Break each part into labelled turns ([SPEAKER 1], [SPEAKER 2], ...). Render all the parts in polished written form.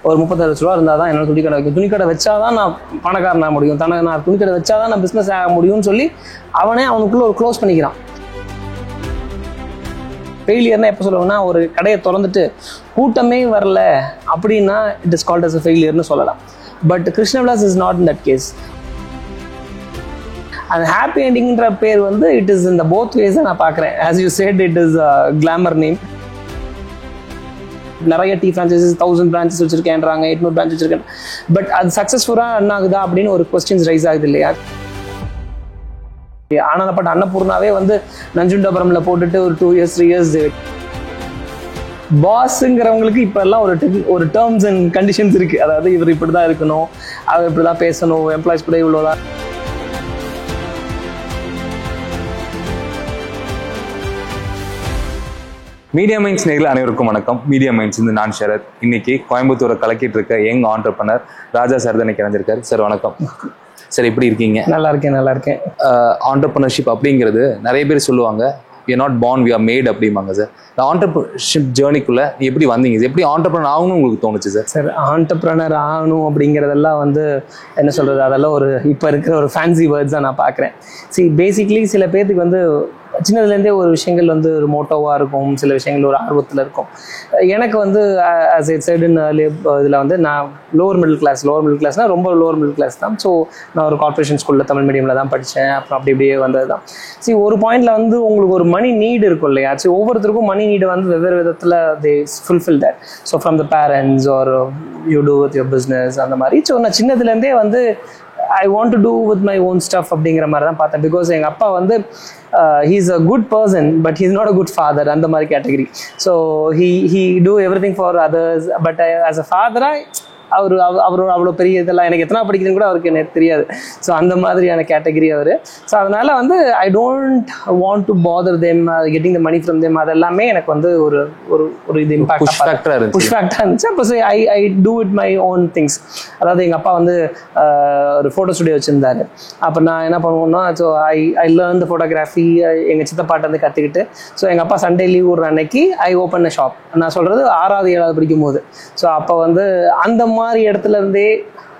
[SPEAKER 1] ஒரு 30 லட்ச ரூபா இருந்தால் தான் என்னால் துணிக்கடை வைக்கும், துணிக்கடை வச்சாதான் நான் பணக்காரனாக முடியும், நான் துணிக்கடை வச்சாதான் நான் பிஸ்னஸ் ஆக முடியும்னு சொல்லி அவனே அவனுக்குள்ள ஒரு க்ளோஸ் பண்ணிக்கிறான். ஃபெயிலியர்னா எப்போ சொல்லுவாங்கன்னா, ஒரு கடையை திறந்துட்டு கூட்டமே வரல அப்படின்னா it is called as a ஃபெயிலியர்னு சொல்லலாம். But Krishna Vilas is not in that case. அந்த ஹாப்பி எண்டிங்ன்ற பேர் வந்து இட் இஸ் இந்த போத் வேஸ் நான் பார்க்குறேன். As you said, it is glamour name. நிறைய டீ ஃப்ரான்ச்சைசஸ் 1000 பிரான்ச்சஸ் வச்சிருக்கேன்றாங்க, 800 பிரான்ச் வச்சிருக்கேன். பட் அது சக்ஸஸ்ஃபுல்லாக ரன் ஆகுதா அப்படின்னு ஒரு கொஸ்டின்ஸ் ரைஸ் ஆகுது இல்லையா? ஆனாலப்பட்ட அன்னபூர்ணாவே வந்து நஞ்சுண்டபுரம்ல போட்டுட்டு ஒரு 2 years 3 years பாஸ்ங்கிறவங்களுக்கு இப்போ எல்லாம் ஒரு டேர்ம்ஸ் அண்ட் கண்டிஷன்ஸ் இருக்கு. அதாவது இவர் இப்படி தான் இருக்கணும், அவர் இப்படி தான் பேசணும், எம்ப்ளாயிஸ் கூட இவ்வளோதான்.
[SPEAKER 2] மீடியா மைண்ட்ஸ் நேயர்கள் அனைவருக்கும் வணக்கம். மீடியா மைண்ட்ஸ் நான் ஷரத். இன்னைக்கு கோயம்புத்தூரை கலக்கிட்டு இருக்க யங் ஆண்டர்பனர் ராஜா சார் தான் இணைஞ்சிருக்காரு. சார் வணக்கம். சார் எப்படி இருக்கீங்க?
[SPEAKER 1] நல்லா இருக்கேன்.
[SPEAKER 2] ஆண்டர்பனர்ஷிப் அப்படிங்கிறது நிறைய பேர் சொல்லுவாங்க, we are not born, we are made அப்படிம்பாங்க சார். இந்த ஆண்டர்பனர்ஷிப் ஜேர்னிக்குள்ள எப்படி வந்தீங்க? எப்படி ஆண்டர்பனர் ஆகணும்னு உங்களுக்கு தோணுச்சு சார்?
[SPEAKER 1] சார், ஆண்டர்பனர் ஆகணும் அப்படிங்கிறதெல்லாம் வந்து என்ன சொல்றது, அதெல்லாம் ஒரு இப்போ இருக்கிற ஒரு ஃபேன்சி வேர்ட்ஸ் தான் நான் பார்க்குறேன். பேசிக்லி சில பேர்த்துக்கு வந்து சின்னதுலேருந்தே ஒரு விஷயங்கள் வந்து ஒரு மோட்டோவாக இருக்கும், சில விஷயங்கள் ஒரு ஆர்வத்தில் இருக்கும். எனக்கு வந்து ஆஸ் எ சைடன் இதில் வந்து நான் லோவர் மிடில் கிளாஸ்னால் ரொம்ப லோவர் மிடில் கிளாஸ் தான். ஸோ நான் ஒரு கார்பரேஷன் ஸ்கூலில் தமிழ் மீடியமில் தான் படித்தேன். அப்புறம் அப்படி இப்படியே வந்தது தான். ஒரு பாயிண்டில் வந்து உங்களுக்கு ஒரு மணி நீடு இருக்கும் இல்லையா? ஒவ்வொருத்தருக்கும் மணி நீடு வந்து வெவ்வேறு விதத்தில் they fulfil that. So from the parents are you do with your business அந்த மாதிரி. ஸோ நான் சின்னதுலேருந்தே வந்து I want to do with my own stuff அப்படிங்கிற மாதிரி தான் பார்த்தேன். பிகாஸ் எங்கள் அப்பா வந்து he is a good person but he is not a good father, அந்த மாதிரி category. So he do everything for others, but as a father அவரோட அவ்வளோ பெரிய இதெல்லாம் எனக்கு எத்தனை படிக்கிறதுன்னு கூட அவருக்கு எனக்கு தெரியாது. ஸோ அந்த மாதிரியான கேட்டகரி அவர். ஸோ அதனால வந்து I don't want to bother them, getting the money from them. அது எல்லாமே எனக்கு வந்து ஒரு இது இம்பாக்ட் புஷ் ஃபேக்டராக இருந்துச்சு. அப்போ I do it my own things. அதாவது எங்கள் அப்பா வந்து ஒரு ஃபோட்டோ ஸ்டுடியோ வச்சுருந்தாரு. அப்போ நான் என்ன பண்ணுவோம்னா, so I learn the photography எங்கள் சித்தப்பாட்டை வந்து கற்றுக்கிட்டு. ஸோ எங்கள் அப்பா சண்டே லீவ் விடுற அன்னைக்கு ஐ ஓப்பன் அ ஷாப். நான் சொல்கிறது 6வது 7வது படிக்கும் போது. ஸோ அப்போ வந்து அந்த மாதிரி இடத்துல இருந்தே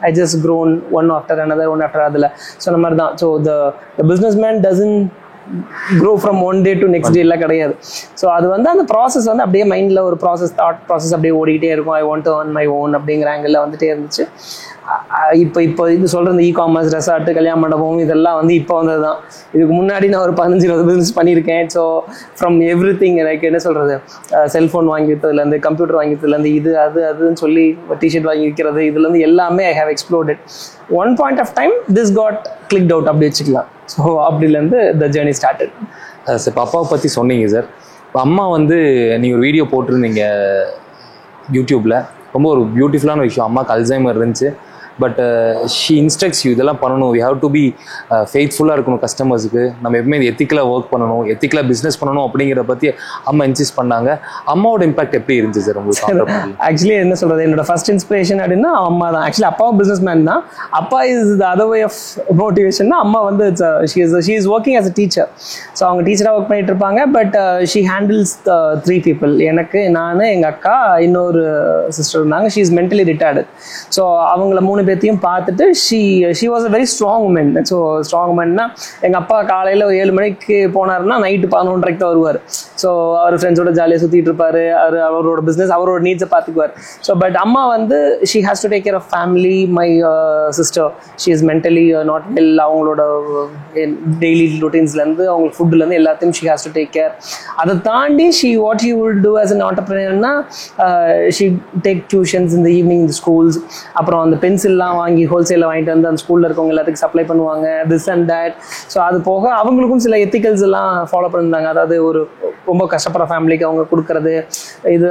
[SPEAKER 1] I just grown one after another. அதில் சொன்ன மாதிரி தான். So the businessman doesn't grow from one day to next day எல்லாம் கிடையாது. ஸோ அது வந்து அந்த ப்ராசஸ் வந்து அப்படியே மைண்டில் ஒரு தாட் ப்ராசஸ் அப்படியே ஓடிக்கிட்டே இருக்கும். ஐ want to earn my own அப்படிங்கிற ஆங்கிளில் வந்துட்டே இருந்துச்சு. இப்போ இது சொல்கிற இந்த இ-காமர்ஸ், ரெசார்ட்டு, கல்யாண மண்டபம் இதெல்லாம் வந்து இப்போ வந்தது தான். இதுக்கு முன்னாடி நான் ஒரு 15-20 பிஸ்னஸ் பண்ணியிருக்கேன். ஸோ ஃப்ரம் எவ்ரி திங், எனக்கு என்ன சொல்கிறது, செல்ஃபோன் வாங்கி விற்றதுலேருந்து, கம்ப்யூட்டர் வாங்கி விற்றதுலேருந்து, அதுன்னு சொல்லி டிஷர்ட் வாங்கி விற்கிறது, இதுலேருந்து எல்லாமே I have explored. One point of time this got clicked out அப்படி வச்சுக்கலாம். ஸோ அப்படிலேருந்து த ஜேர்னி ஸ்டார்டட்.
[SPEAKER 2] சார், அப்பாவை பற்றி சொன்னீங்க சார். இப்போ அம்மா வந்து நீங்கள் ஒரு வீடியோ போட்டிருந்தீங்க யூடியூப்பில், ரொம்ப ஒரு பியூட்டிஃபுல்லான விஷயம். அம்மாவுக்கு அல்சைமர் இருந்துச்சு. பட் ஷீ இன்ஸ்ட்ரக்ட்ஸ் யூ, இதெல்லாம் பண்ணணும், வி ஹாவ் டு பி ஃபெய்த்ஃபுல்லாக இருக்கணும் கஸ்டமர்ஸுக்கு, நம்ம எப்பவுமே எத்திக்கலாக ஒர்க் பண்ணணும், எத்திக்கலாக பிஸ்னஸ் பண்ணணும் அப்படிங்கிறத பற்றி அம்மா இன்சிஸ்ட் பண்ணாங்க. அம்மாவோட இம்பாக்ட் எப்படி இருந்துச்சு சார் உங்களுக்கு?
[SPEAKER 1] ஆக்சுவலி என்ன சொல்கிறது, என்னோட ஃபர்ஸ்ட் இன்ஸ்பிரேஷன் அப்படின்னா அம்மா தான். ஆக்சுவலி அப்பாவும் பிஸ்னஸ் மேன் தான். அப்பா is the other way of motivation. அம்மா வந்து she is working as a teacher. So அவங்க டீச்சராக ஒர்க் பண்ணிட்டு இருப்பாங்க. But she handles 3 people. எனக்கு, நான், எங்கள் அக்கா, இன்னொரு சிஸ்டர் இருந்தாங்க. She is mentally retired. So அவங்கள 3 பேர்த்தையும் பார்த்துட்டு she was a very strong woman. So strong உமன்னா, எங்கள் அப்பா காலையில் 7 மணிக்கு போனாருன்னா நைட்டு 11:30 தான் வருவார். ஸோ அவர் ஃப்ரெண்ட்ஸோட ஜாலியாக சுற்றிட்டு இருப்பார். அவரோட பிஸ்னஸ், அவரோட நீட்ஸை பார்த்துக்குவார். ஸோ பட் அம்மா வந்து she has to take care of family. My sister, she is mentally not well. அவங்களோட டெய்லி ரொட்டீன்ஸ்லேருந்து, அவங்களுக்கு ஃபுட்லேருந்து எல்லாத்தையும் she has to take care. அதை தாண்டி what she will do as an ஆண்டர்பிரினர்னா, ஷீ டேக் டியூஷன்ஸ் இந்த ஈவினிங் இந்த ஸ்கூல்ஸ். அப்புறம் அந்த பென்சில்லாம் வாங்கி ஹோல்சேலில் வாங்கிட்டு வந்து அந்த ஸ்கூலில் இருக்கவங்க எல்லாத்துக்கும் சப்ளை பண்ணுவாங்க, திஸ் அண்ட் தட். ஸோ அது போக அவங்களுக்கும் சில எத்திக்கல்ஸ் எல்லாம் ஃபாலோ பண்ணியிருந்தாங்க. அதாவது ஒரு ரொம்ப கஷ்டப்படுற ஃபேமிலிக்கு அவங்க கொடுக்கறது,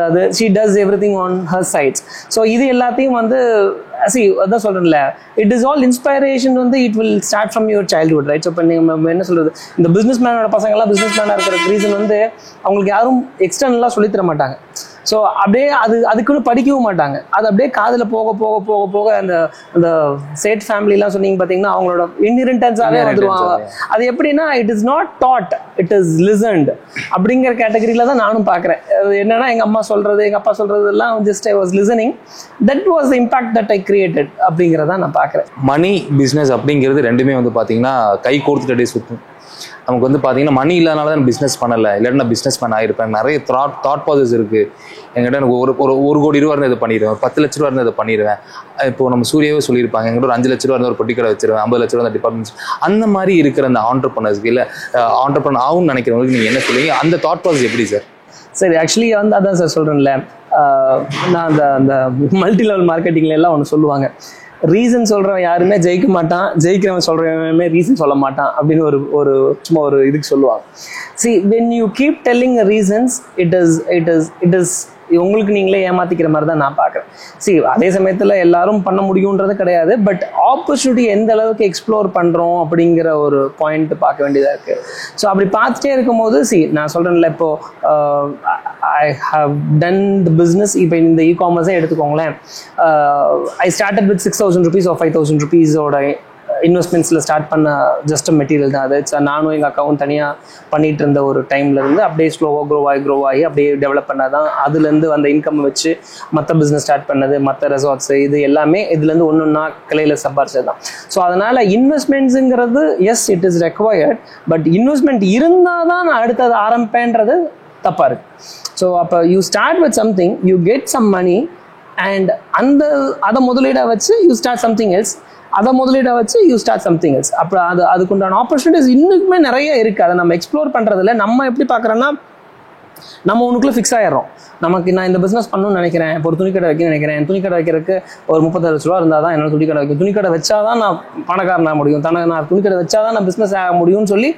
[SPEAKER 1] அது she does everything on her sides. So இது எல்லாத்தையும் வந்து அதான் சொல்கிறேன்ல, இட் இஸ் ஆல் இன்ஸ்பைரேஷன் வந்து it will start from your childhood, right? So இப்போ நீங்கள் என்ன சொல்கிறது, இந்த பிஸ்னஸ் மேனோட பசங்கள்லாம் பிஸ்னஸ் மேனாக இருக்கிற ரீசன் வந்து அவங்களுக்கு யாரும் எக்ஸ்டர்னலாக சொல்லித்தர மாட்டாங்க. ஸோ அப்படியே அதுக்குன்னு படிக்கவும் மாட்டாங்க. அது அப்படியே காதில் போக போக போக போக அந்த சேட் ஃபேமிலிலாம் சொன்னீங்க பார்த்தீங்கன்னா அவங்களோட இன்ஹெரிட்டன்ஸாகவே வந்துருவாங்க. அது எப்படின்னா it is not dot, it is listened அப்படிங்கிற கேட்டகரியில தான் நானும் பார்க்குறேன். என்னன்னா எங்கள் அம்மா சொல்றது எங்கள் அப்பா சொல்றது எல்லாம் just I was listening, that was the impact that I created அப்படிங்கிறத நான் பார்க்குறேன்.
[SPEAKER 2] மணி பிஸ்னஸ் அப்படிங்கிறது ரெண்டுமே வந்து பார்த்தீங்கன்னா கை கோர்த்துட்டே சுற்றும். நமக்கு வந்து பார்த்தீங்கன்னா மணி இல்லாதனால தான் பிஸ்னஸ் பண்ணலை, இல்லாட்டி நான் பிஸ்னஸ் பண்ண ஆயிருப்பேன். நிறைய தாட் ப்ராசஸ் இருக்குது என்கிட்ட. எனக்கு ஒரு கோடி ரூபா இருந்தால் இதை பண்ணிடுவேன், 10 லட்ச ரூபா இருந்தால் இதை பண்ணிடுவேன். இப்போ நம்ம சூர்யாவே சொல்லியிருப்பாங்க, எங்கிட்ட ஒரு 5 லட்ச ரூபா இருந்தால் ஒரு பொட்டி கடை வச்சிருவேன், 50 லட்ச ரூபா அந்த டிபார்ட்மெண்ட்ஸ். அந்த மாதிரி இருக்கிற அந்த ஆண்டர்பிரனர்ஸ்க்கு இல்லை ஆண்டர்பிரனர் ஆகும்னு நினைக்கிறவங்களுக்கு நீங்கள் என்ன சொல்லுவீங்க? அந்த தாட் ப்ராசஸ் எப்படி சார்?
[SPEAKER 1] சரி, ஆக்சுவலி வந்து அதான் சார் சொல்கிறேன்ல, நான் அந்த மல்டி லெவல் மார்க்கெட்டிங்ல எல்லாம் ஒன்று சொல்லுவாங்க, ரீசன் சொல்கிறவன் யாருமே ஜெயிக்க மாட்டான், ஜெயிக்கிறவன் சொல்கிறவனுமே ரீசன் சொல்ல மாட்டான் அப்படின்னு ஒரு சும்மா ஒரு இதுக்கு சொல்லுவாங்க. See, when you keep telling reasons, it is உங்களுக்கு நீங்களே ஏமாத்திக்கிற மாதிரி தான் நான் பார்க்குறேன். See, அதே சமயத்தில் எல்லாரும் பண்ண முடியுன்றது கிடையாது, பட் ஆப்பர்ச்சுனிட்டி எந்த அளவுக்கு எக்ஸ்ப்ளோர் பண்ணுறோம் அப்படிங்கிற ஒரு பாயிண்ட் பார்க்க வேண்டியதாக இருக்குது. ஸோ அப்படி பார்த்துட்டே இருக்கும்போது நான் சொல்கிறேன்ல, இப்போது I have done the business. இப்போ இந்த இ-காமர்ஸே எடுத்துக்கோங்களேன், I started with 6,000 rupees or 5,000 rupees இன்வெஸ்ட்மெண்ட்ஸில் ஸ்டார்ட் பண்ண ஜஸ்ட் மெட்டீரியல் தான் அது. நானும் எங்கள் அக்காவும் தனியாக பண்ணிகிட்டு இருந்த ஒரு டைம்லேருந்து அப்படியே ஸ்லோவாக க்ரோ ஆகி அப்படியே டெவலப் பண்ணாதான். அதுலேருந்து அந்த இன்கம் வச்சு மற்ற பிஸ்னஸ் ஸ்டார்ட் பண்ணது, மற்ற ரெசார்ட்ஸு, இது எல்லாமே இதுலேருந்து ஒன்றா கிளையில் சம்பாரிச்சது தான். ஸோ அதனால் இன்வெஸ்ட்மெண்ட்ஸுங்கிறது yes it is required, but investment இருந்தால் தான் நான் அடுத்தது ஆரம்பிப்பேன்றது தப்பாக இருக்குது. ஸோ அப்போ you start with something, you get some money and அதை முதலீடாக வச்சு யூ ஸ்டார்ட் சம்திங் எல்ஸ், அதை முதலீடாக வச்சு யூ ஸ்டார்ட் சம்திங் எல்ஸ். அப்புறம் அதுக்குண்டான ஆப்பர்ச்சுனிட்டிஸ் இன்னுமே நிறைய இருக்குது. அதை நம்ம எக்ஸ்ப்ளோர் பண்ணுறதில்ல. நம்ம எப்படி பார்க்குறோன்னா, நம்ம ஒன்றுக்குள்ளே ஃபிக்ஸ் ஆகிடுறோம். நமக்கு நான் இந்த பிஸ்னஸ் பண்ணணும்னு நினைக்கிறேன், இப்போ ஒரு துணிக்கடை வைக்கணும்னு நினைக்கிறேன், துணிக்கடை வைக்கிறதுக்கு ஒரு 30 லட்ச ரூபா இருந்தால் தான் என்னால் துணிக்கடை வைக்கும், துணிக்கடை வச்சா தான் நான் பணக்காரனாக முடியும், நான் துணிக்கடை வச்சா தான் நான் பிஸ்னஸ் ஆக முடியும்னு சொல்லி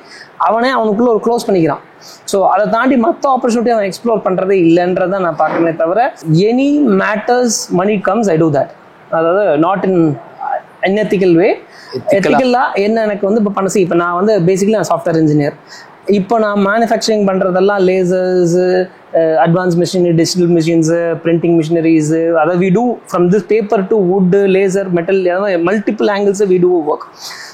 [SPEAKER 1] அவனுக்குள்ளே ஒரு க்ளோஸ் பண்ணிக்கிறான். ஸோ அதை தாண்டி மற்ற ஆப்பர்ச்சுனிட்டி அவன் எக்ஸ்ப்ளோர் பண்ணுறதே இல்லைன்றதை நான் பார்க்கறேனே தவிர, any matters money comes I do that. அதாவது நாட் இன் அன்எத்திக்கல் வே, எத்திக்கலாக என்ன எனக்கு வந்து இப்போ பண்ண. இப்போ நான் வந்து பேசிக்கலி நான் சாஃப்ட்வேர் இன்ஜினியர். இப்போ நான் மேனுஃபேக்சரிங் பண்ணுறதெல்லாம் lasers, advance machine, digital machines, printing machineries, அதை we do from this paper to wood, laser, metal, multiple angles we do work.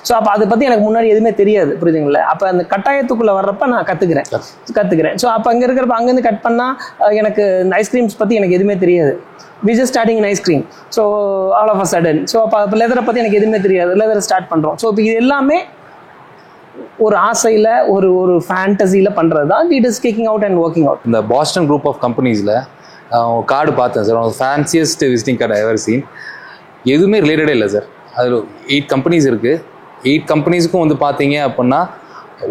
[SPEAKER 1] So அப்போ அதை பற்றி எனக்கு முன்னாடி எதுவுமே தெரியாது, புரியுதுங்களா? அப்போ அந்த கட்டாயத்துக்குள்ளே வர்றப்ப நான் கற்றுக்கிறேன். ஸோ அப்போ அங்கே இருக்கிறப்ப அங்கேருந்து கட் பண்ணால் எனக்கு இந்த ஐஸ்கிரீம்ஸ் பற்றி எனக்கு எதுவுமே தெரியாது. we just starting in ice cream, so all of a sudden, so அப்போ லெதரை பற்றி எனக்கு எதுவுமே தெரியாது, லெதரை ஸ்டார்ட் பண்ணுறோம். ஸோ இப்போ இது எல்லாமே ஒரு ஆசையில் ஒரு ஃபேண்டசியில் பண்ணுறது தான். It is kicking out and working out.
[SPEAKER 2] இந்த பாஸ்டன் குரூப் ஆஃப் கம்பெனிஸில் கார்டு பார்த்தேன் sir, fanciest visiting card ever seen. எதுவுமே ரிலேட்டடே இல்லை சார். அதில் 8 கம்பெனிஸ் இருக்குது. 8 கம்பெனிஸுக்கும் வந்து பார்த்தீங்க அப்படின்னா,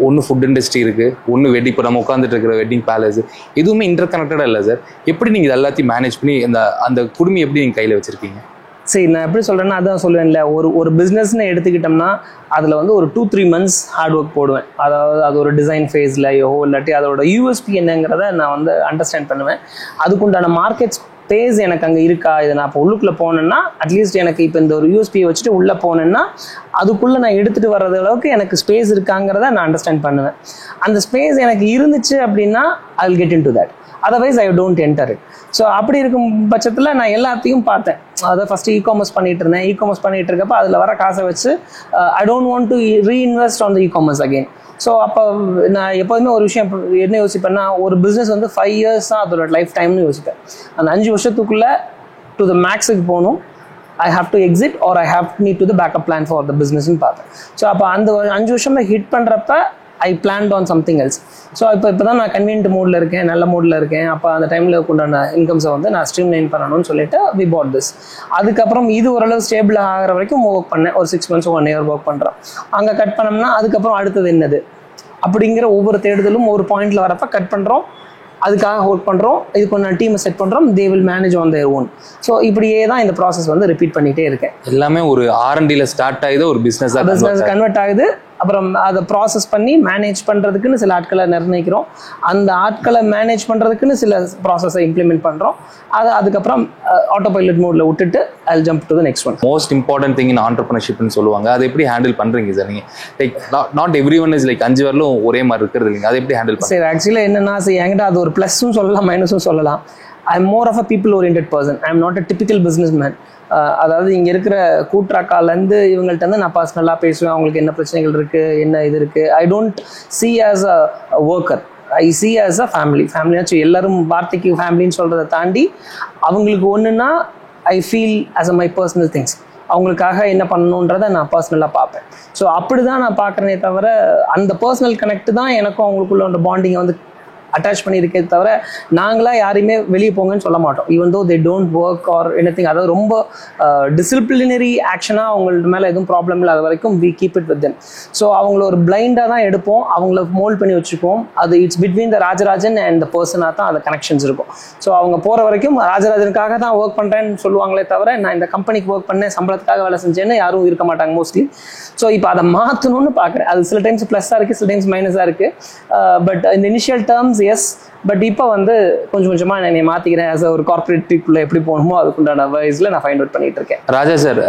[SPEAKER 2] ஒன்று ஃபுட் இண்டஸ்ட்ரி இருக்குது, ஒன்று வெட்டிங், இப்போ நம்ம உட்காந்துட்டு இருக்கிற வெட்டிங் பேலஸ், எதுவுமே இன்டர் கனெக்டடாக இல்லை சார். எப்படி நீங்கள் இது எல்லாத்தையும் மேனேஜ் பண்ணி அந்த குடும்பம் எப்படி நீங்கள் கையில் வச்சுருக்கீங்க?
[SPEAKER 1] சரி, நான் எப்படி சொல்கிறேன்னா அதான் சொல்லுவேன்ல, ஒரு பிஸ்னஸ்ன்னு எடுத்துக்கிட்டோம்னா அதில் வந்து ஒரு 2-3 months ஹார்ட் ஒர்க் போடுவேன். அதாவது அது ஒரு டிசைன் ஃபேஸ்லையோ இல்லாட்டி அதோட யூஎஸ்பி என்னங்கிறத நான் வந்து அண்டர்ஸ்டாண்ட் பண்ணுவேன். அதுக்குண்டான மார்க்கெட் ஸ்பேஸ் எனக்கு அங்கே இருக்கா, இதை நான் இப்போ உள்ளுக்குள்ளே போனேன்னா அட்லீஸ்ட் எனக்கு இப்போ இந்த ஒரு யூஎஸ்பியை வச்சுட்டு உள்ளே போனேன்னா அதுக்குள்ளே நான் எடுத்துகிட்டு வர்றது அளவுக்கு எனக்கு ஸ்பேஸ் இருக்காங்கிறத நான் அண்டர்ஸ்டாண்ட் பண்ணுவேன். அந்த ஸ்பேஸ் எனக்கு இருந்துச்சு அப்படின்னா I will get in to that, otherwise I don't enter it. So அப்படி இருக்கும் பட்சத்தில் நான் எல்லாத்தையும் பார்த்தேன். அதை ஃபஸ்ட்டு இ-காமர்ஸ் பண்ணிட்டு இருந்தேன். இ-காமர்ஸ் பண்ணிட்டு இருக்கப்போ அதில் வர காசை வச்சு ஐ don't want to reinvest on the e-commerce again. So அப்போ நான் எப்போதுமே ஒரு விஷயம் என்ன யோசிப்பேன்னா, ஒரு பிஸ்னஸ் வந்து 5 years தான் அதோட லைஃப் டைம்னு யோசிப்பேன். அந்த 5 வருஷத்துக்குள்ளே டு த மேக்ஸுக்கு போகணும், I have to exit or I have need to the backup plan for the பிஸ்னஸ்ன்னு பார்த்தேன். ஸோ அப்போ அந்த 5 வருஷம் ஹிட் பண்ணுறப்ப I planned on something else. So இப்போ தான் நான் கன்வீனியன்ட் மூடில் இருக்கேன், நல்ல மூடில் இருக்கேன். அப்போ அந்த டைமில் உண்டான இன்கம்ஸை வந்து நான் ஸ்ட்ரீம் லைன் பண்ணணும்னு சொல்லிட்டு வி பாட் திஸ். அதுக்கப்புறம் இது ஓரளவு ஸ்டேபிள் ஆகிற வரைக்கும் ஒர்க் பண்ணேன். ஒரு 6 months 1 year ஒர்க் பண்ணுறேன். அங்கே கட் பண்ணோம்னா அதுக்கப்புறம் அடுத்தது என்னது அப்படிங்கிற ஒவ்வொரு தேடுதலும் ஒரு பாயிண்டில் வரப்போ கட் பண்ணுறோம், அதுக்காக ஒர்க் பண்ணுறோம், இதுக்கு ஒன்று டீமை செட் பண்ணுறோம், they will manage on their own. So இப்படியே தான் இந்த ப்ராசஸ் வந்து ரிப்பீட் பண்ணிகிட்டே இருக்கேன்.
[SPEAKER 2] எல்லாமே ஒரு R&Dல ஸ்டார்ட் ஆகுது, ஒரு பிஸ்னஸ்
[SPEAKER 1] கன்வெர்ட் ஆகுது. அப்புறம் அதை ப்ராசஸ் பண்ணி மேனேஜ் பண்ணுறதுக்குன்னு சில ஆட்களை நிர்ணயிக்கிறோம். அந்த ஆட்களை மேனேஜ் பண்ணுறதுக்குன்னு சில ப்ராசஸை இம்ப்ளிமெண்ட் பண்ணுறோம். அதுக்கப்புறம் ஆட்டோ பைலட் மோடில் விட்டுட்டு I jump to the next one.
[SPEAKER 2] Most important thing in ஆண்டர்பிரினர்ஷிப்னு சொல்லுவாங்க. அதை எப்படி ஹேண்டில் பண்ணுறீங்க சார் நீங்கள்? Like not every one is like 5 வரலும் ஒரே மாதிரி இருக்கிறது இல்லைங்க, அதை எப்படி ஹேண்டில் பண்ணுறீங்க?
[SPEAKER 1] சரி, ஆக்சுவலாக என்னென்னா, சரி என்கிட்ட அது ஒரு ப்ளஸ்ஸும் சொல்லலாம் மைனஸும் சொல்லலாம். I'm more of a people orient person. I am not a typical businessman. அதாவது இங்கே இருக்கிற கூட்ராக்காலேருந்து இவங்கள்ட்ட வந்து நான் பர்சனலாக பேசுவேன், அவங்களுக்கு என்ன பிரச்சனைகள் இருக்குது, என்ன இது இருக்குது. I don't see as a worker, I see as a ஃபேமிலியாச்சும் எல்லாரும் வார்த்தைக்கு ஃபேமிலின்னு சொல்கிறத தாண்டி அவங்களுக்கு ஒன்றுன்னா I feel as a my personal things. அவங்களுக்காக என்ன பண்ணணுன்றதை நான் பர்சனலாக பார்ப்பேன். ஸோ அப்படி தான் நான் பார்க்குறேனே தவிர அந்த பர்சனல் கனெக்ட் தான் எனக்கும் அவங்களுக்குள்ள ஒரு பாண்டிங்கை வந்து அட்டாச் பண்ணியிருக்கே தவிர நாங்களாக யாரையுமே வெளியே போங்கன்னு சொல்ல மாட்டோம். Even though they don't work or anything. அதாவது ரொம்ப டிசிப்ளினரி ஆக்ஷனாக அவங்கள்ட்ட மேலே எதுவும் ப்ராப்ளம் இல்லாத வரைக்கும் we keep it with them. So அவங்கள ஒரு பிளைண்டாக தான் எடுப்போம், அவங்கள மோல்ட் பண்ணி வச்சுப்போம். அது it's between the Rajarajan and the பர்சனாக தான் அந்த கனெக்ஷன்ஸ் இருக்கும். ஸோ அவங்க போகிற வரைக்கும் ராஜராஜனுக்காக தான் ஒர்க் பண்ணுறேன்னு சொல்லுவாங்களே தவிர நான் இந்த கம்பெனிக்கு ஒர்க் பண்ணேன் சம்பளத்துக்காக வேலை செஞ்சேன்னு யாரும் இருக்க மாட்டாங்க மோஸ்ட்லி. ஸோ இப்போ அதை மாற்றணும்னு பார்க்குறேன். அது சில டைம்ஸ் ப்ளஸ்ஸாக இருக்குது, சில டைம்ஸ் மைனஸாக இருக்குது. பட் இந்த இனிஷியல் டேர்ம்ஸ் எஸ், பட் இப்போ வந்து கொஞ்சம் கொஞ்சமாக நான் என்னை மாற்றிக்கிறேன். ஆஸ் ஒரு கார்பரேட் ட்ரிப்பில் எப்படி போகணுமோ அதுக்குண்டான வயசில் நான் ஃபைண்ட் அவுட் பண்ணிட்டு இருக்கேன்.
[SPEAKER 2] ராஜா சார்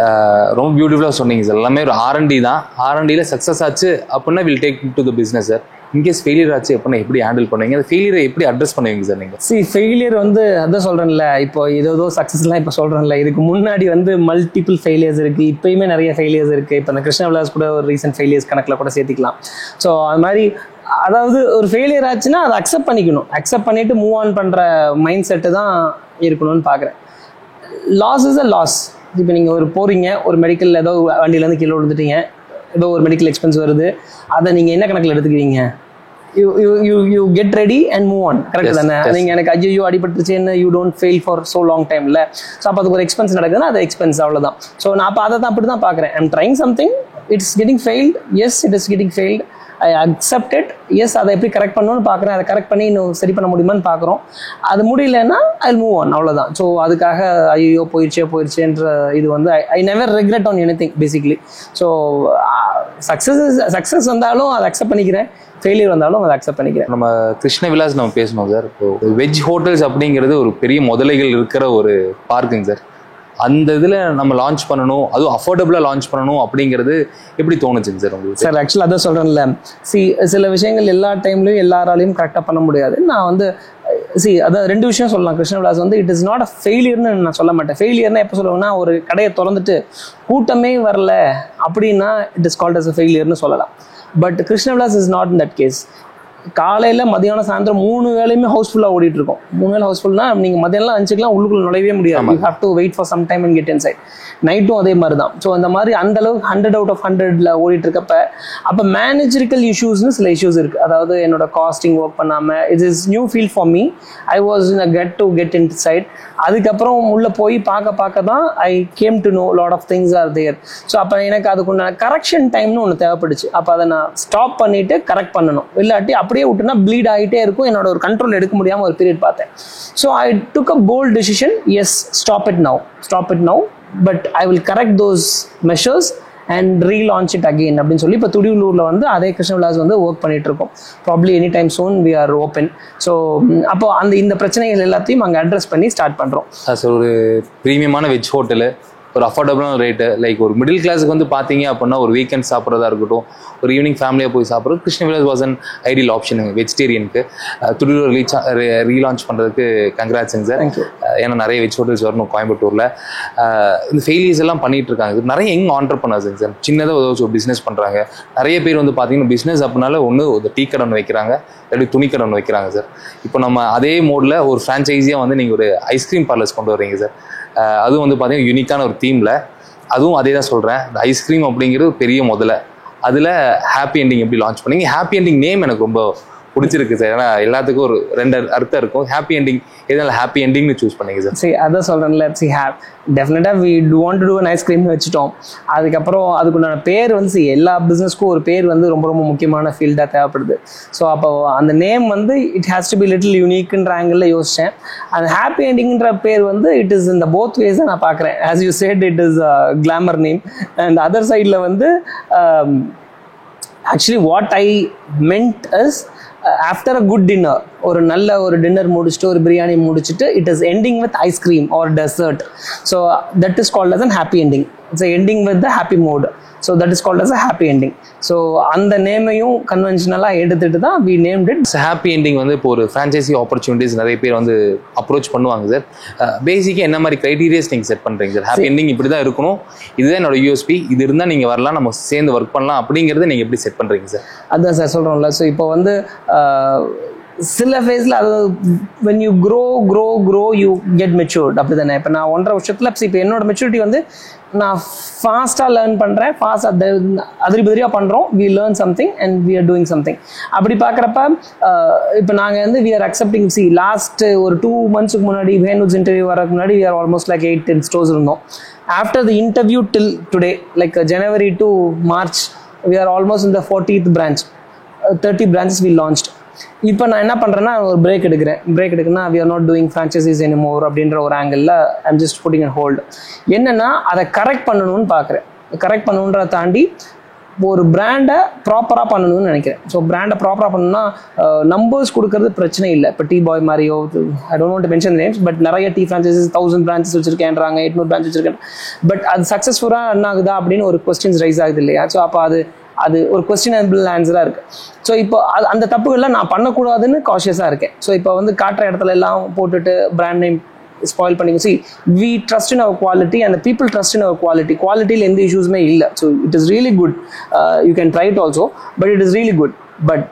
[SPEAKER 2] ரொம்ப பியூட்டிஃபுல்லாக சொன்னீங்க சார். எல்லாமே ஒரு R&D தான். R&Dயில் சக்ஸஸ் ஆச்சு அப்படின்னா will take to the business sir. In case failure ஆச்சு அப்படின்னா எப்படி ஹேண்டில் பண்ணுவீங்க? அந்த ஃபெயிலியரை எப்படி அட்ரஸ் பண்ணுவீங்க சார் நீங்கள்?
[SPEAKER 1] ஃபெயிலியர் வந்து அதான் சொல்கிறேன்ல, இப்போ ஏதோ சக்ஸஸ்லாம் இப்போ சொல்கிறேன்ல, இதுக்கு முன்னாடி வந்து மல்டிபிள் ஃபெயிலியர்ஸ் இருக்குது, இப்போயுமே நிறைய ஃபெயிலியர்ஸ் இருக்குது. இப்போ இந்த கிருஷ்ண விலாஸ் கூட ஒரு ரீசன்ட் ஃபெயிலியர்ஸ் கணக்கில் கூட சேர்த்திக்கலாம். ஸோ அது மாதிரி அதாவது ஒரு ஃபெயிலியர் ஆச்சுன்னா அதை அக்செப்ட் பண்ணிக்கணும். அக்செப்ட் பண்ணிவிட்டு மூவ் ஆன் பண்ணுற மைண்ட் செட்டு தான் இருக்கணும்னு பார்க்குறேன். Loss is a loss. இப்போ நீங்கள் ஒரு போகிறீங்க, ஒரு மெடிக்கல் ஏதோ வண்டியிலேருந்து கீழே விழுந்துட்டீங்க, ஏதோ ஒரு மெடிக்கல் எக்ஸ்பென்ஸ் வருது, அதை நீங்கள் என்ன கணக்கில் எடுத்துக்கிறீங்க? You get ready and move on. Correct தானே? நீங்கள் எனக்கு ஐயோ அடிபட்டுருச்சுன்னு you don't fail for so long டைமில். ஸோ அப்போ அதுக்கு ஒரு எக்ஸ்பென்ஸ் நடக்குதுன்னா அது எக்ஸ்பென்ஸ், அவ்வளோதான். ஸோ நான் அப்போ அதை தான் அப்படி தான் பார்க்குறேன். I'm trying something, it's getting failed, yes it is getting failed, I accept it, yes அதை எப்படி கரெக்ட் பண்ணணும்னு பார்க்குறேன். அதை கரெக்ட் பண்ணி இன்னும் சரி பண்ண முடியுமான்னு பார்க்குறோம். அது முடியலன்னா ஐ மூவ் ஆன், அவ்வளோதான். ஸோ அதுக்காக ஐயோ போயிடுச்சேன்ற இது வந்து I never regret on anything basically. So success வந்தாலும் அதை அக்செப்ட் பண்ணிக்கிறேன், ஃபெயிலியர் வந்தாலும் அதை அக்செப்ட் பண்ணிக்கிறேன்.
[SPEAKER 2] நம்ம கிருஷ்ண விலாஸ் நம்ம பேசணும் சார். இப்போ வெஜ் ஹோட்டல்ஸ் அப்படிங்கிறது ஒரு பெரிய முதலைகள் இருக்கிற ஒரு பார்க்குங்க சார். அந்த இதில் நம்ம லான்ச் பண்ணணும், அதுவும் அஃபோர்டபுளாக லான்ச் பண்ணணும் அப்படிங்கிறது எப்படி தோணுச்சுங்க சார் உங்களுக்கு?
[SPEAKER 1] சார் ஆக்சுவலாக அதான் சொல்கிறேன்ல, சில விஷயங்கள் எல்லா டைம்லையும் எல்லாராலையும் கரெக்டாக பண்ண முடியாது. நான் வந்து அதான் 2 விஷயம் சொல்லலாம். கிருஷ்ண விலாஸ் வந்து இட் இஸ் நாட் அ ஃபெயிலியர்னு நான் சொல்ல மாட்டேன். ஃபெயிலியர்னா எப்போ சொல்லுவேன்னா, ஒரு கடையை திறந்துட்டு கூட்டமே வரல அப்படின்னா it is called as a ஃபெயிலியர்னு சொல்லலாம். But Krishna Vilas is not in that case. காலையில் மதியானம் சாயந்தரம் 3 வேளையுமே ஹவுஸ்ஃபுல்லாக ஓடிட்டு இருக்கும். 3 வேளை ஹவுஸ்ஃபுல்னா நீங்கள் மதியானம் லஞ்சுக்கெலாம் உள்ளுக்குள்ள நுழையவே முடியாது. You have to wait for some time and get inside. நைட்டும் அதே மாதிரி தான். ஸோ அந்த மாதிரி அந்தளவுக்கு 100 out of 100 ஓடிட்டு இருக்கப்ப அப்போ மேனேஜரிக்கல் இஷ்யூஸ்னு சில இஷ்யூஸ் இருக்குது. அதாவது என்னோட காஸ்டிங் ஒர்க் பண்ணாமல், it is new field for me. I was in a get inside. அதுக்கப்புறம் உள்ளே போய் பார்க்க தான் I came to know lot of things are there. So அப்போ எனக்கு அதுக்குண்டான கரெக்ஷன் டைம்னு ஒன்று தேவைப்படுச்சு. அப்போ அதை நான் ஸ்டாப் பண்ணிவிட்டு கரெக்ட் பண்ணணும். இல்லாட்டி அப்படியே விட்டுனா ப்ளீட் ஆகிட்டே இருக்கும். என்னோட ஒரு கண்ட்ரோல் எடுக்க முடியாமல் ஒரு பீரியட் பார்த்தேன். So I took a bold decision, yes stop it now, but I will correct those measures and relaunch it again அப்படின்னு சொல்லி இப்போ துடியலூரில் வந்து அதே கிருஷ்ண விலாஸ் வந்து ஒர்க் பண்ணிட்டு இருக்கோம். Probably any time soon we are open. So அப்போ இந்த பிரச்சனைகள் எல்லாத்தையும் அங்கே அட்ரஸ் பண்ணி ஸ்டார்ட் பண்ணுறோம்.
[SPEAKER 2] சார் ஒரு ப்ரீமியமான வெஜ் ஹோட்டலு, ஒரு அஃபோர்டபுளான ரேட்டு, லைக் ஒரு மிடில் கிளாஸுக்கு வந்து பார்த்தீங்க அப்படின்னா ஒரு வீக்கெண்ட் சாப்பிட்றதா இருக்கட்டும், ஒரு ஈவினிங் ஃபேமிலியாக போய் சாப்பிட்றது, Krishna Vilas was an ideal ஆப்ஷனுங்க வெஜிடேரியனுக்கு. துடியூர் ரீலான்ச் பண்ணுறதுக்கு கங்க்ராட்ஸுங்க சார். ஏன்னா நிறைய வெஜ் ஹோட்டல்ஸ் வரணும் கோயம்புத்தூரில். இந்த ஃபெயிலியர்ஸ் எல்லாம் பண்ணிட்டு இருக்காங்க. நிறைய யங் ஆண்டர்ப்ரனர்ஸுங்க சார், சின்னதாக ஒரு பிஸ்னஸ் பண்ணுறாங்க. நிறைய பேர் வந்து பார்த்தீங்கன்னா பிஸ்னஸ் அப்படின்னால ஒன்று ஒரு டீ கடை வைக்கிறாங்க, இல்லாட்டி துணி கடை வைக்கிறாங்க சார். இப்போ நம்ம அதே மோடில் ஒரு ஃப்ரான்ச்சைஸியாக வந்து நீங்கள் ஒரு ஐஸ்கிரீம் பார்லர்ஸ் கொண்டு வரீங்க சார். அதுவும் வந்து பார்த்தீங்கன்னா யூனிக்கான ஒரு தீமில். அதுவும் அதே தான் சொல்கிறேன், இந்த ஐஸ்கிரீம் அப்படிங்கிறது பெரிய முதல்ல. அதில் ஹாப்பி எண்டிங் எப்படி லான்ச் பண்ணீங்க? ஹாப்பி எண்டிங் நேம் எனக்கு ரொம்ப பிடிச்சிருக்கு சார். ஏன்னா எல்லாத்துக்கும் ஒரு 2 அர்த்தம் இருக்கும். ஹாப்பி எண்டிங் எதனால ஹாப்பி எண்டிங்னு சூஸ் பண்ணீங்க சார்?
[SPEAKER 1] சரி, அதான் சொல்கிறேன்ல, டெஃபினட்டாக we want to do an ஐஸ்கிரீம்னு வச்சுட்டோம். அதுக்கப்புறம் அதுக்குண்டான பேர் வந்து எல்லா பிஸ்னஸ்க்கும் ஒரு பேர் வந்து ரொம்ப ரொம்ப முக்கியமான ஃபீல்டாக தேவைப்படுது. ஸோ அப்போ அந்த நேம் வந்து it has to be little யூனிக்ன்ற ஆங்கிளில் யோசித்தேன். அந்த ஹாப்பி எண்டிங்ன்ற பேர் வந்து இட் இஸ் இந்த போத் வேஸ் தான் நான் பார்க்குறேன். As you said, it is glamour name. And other சைடில் வந்து actually what I meant is after a good dinner, ஒரு நல்ல ஒரு டின்னர் முடிச்சுட்டு ஒரு பிரியாணி முடிச்சுட்டு it is ending with ice cream or dessert. So that is called as an happy ending. It's ending with the happy mode. So that is called as a happy ending. So அந்த நேமையும் கன்வென்ஷனலாக எடுத்துட்டு தான் we named it
[SPEAKER 2] happy ending. வந்து இப்போ ஒரு franchisee opportunities நிறைய பேர் வந்து அப்ரோச் பண்ணுவாங்க சார். பேசிக்காக என்ன மாதிரி க்ரைட்டீரியாஸ் நீங்கள் செட் பண்ணுறீங்க சார்? ஹாப்பி எண்டிங் இப்படி தான் இருக்கணும், இதுதான் என்னோட யூஎஸ்பி, இது இருந்தால் நீங்கள் வரலாம், நம்ம சேர்ந்து ஒர்க் பண்ணலாம் அப்படிங்கிறத நீங்கள் எப்படி செட் பண்ணுறீங்க சார்?
[SPEAKER 1] அதுதான் சார் சொல்கிறோம்ல. ஸோ இப்போ வந்து சில ஃபேஸில் அது when you grow you get matured. அப்படி தானே? இப்போ நான் 1.5 வருஷத்தில் இப்போ என்னோட மெச்சூரிட்டி வந்து நான் ஃபாஸ்ட்டாக லேர்ன் பண்ணுறேன், ஃபாஸ்ட்டாக அதிரிபதிரியாக பண்ணுறோம், we learn something and we are doing something. அப்படி பார்க்குறப்ப இப்போ நாங்கள் வந்து வி ஆர் அக்செப்டிங் லாஸ்ட் ஒரு 2 months முன்னாடி வேணுஸ் இன்டர்வியூ வரதுக்கு முன்னாடி we are almost like 8-10 stores இருந்தோம். After the interview till today, like January to March, we are almost in the 40th branch. 30 branches we launched. இப்போ நான் என்ன பண்ணுறேன்னா ஒரு break எடுக்குன்னா we are not doing franchises anymore அப்படின்ற ஒரு ஆங்கிளில் I'm just putting on hold. என்னென்னா அதை கரெக்ட் பண்ணணும்னு பார்க்குறேன். கரெக்ட் பண்ணணுன்றதை தாண்டி ஒரு பிராண்டை ப்ராப்பராக பண்ணணும்னு நினைக்கிறேன். ஸோ பிராண்டை ப்ராப்பராக பண்ணணும்னா நம்பர்ஸ் கொடுக்கறது பிரச்சனை இல்லை. இப்போ டீ பாய் மாதிரியோ, ஐ don't want to mention names, but நிறைய டீ ஃப்ரான்ச்சைசஸ் 1000 branches வச்சிருக்கேன்றாங்க, 800 branches வச்சிருக்கேன். பட் அது சக்ஸஸ்ஃபுல்லாக என்ன ஆகுதா அப்படின்னு ஒரு கொஸ்டின்ஸ் ரைஸ் ஆகுது இல்லையா? ஸோ அப்போ அது ஒரு கொஸ்டினபிள் ஆன்சராக இருக்குது. ஸோ இப்போ அந்த தப்புகள்லாம் நான் பண்ணக்கூடாதுன்னு காஷியஸாக இருக்கேன். ஸோ இப்போ வந்து காட்டுற இடத்துல எல்லாம் போட்டுட்டு பிராண்ட் நேம் ஸ்பாயில் பண்ணிங்க. we trust in our quality and the people trust in our quality. குவாலிட்டியில் எந்த இஷ்யூஸுமே இல்லை. So it is really good. You can try it also, but it is really good. But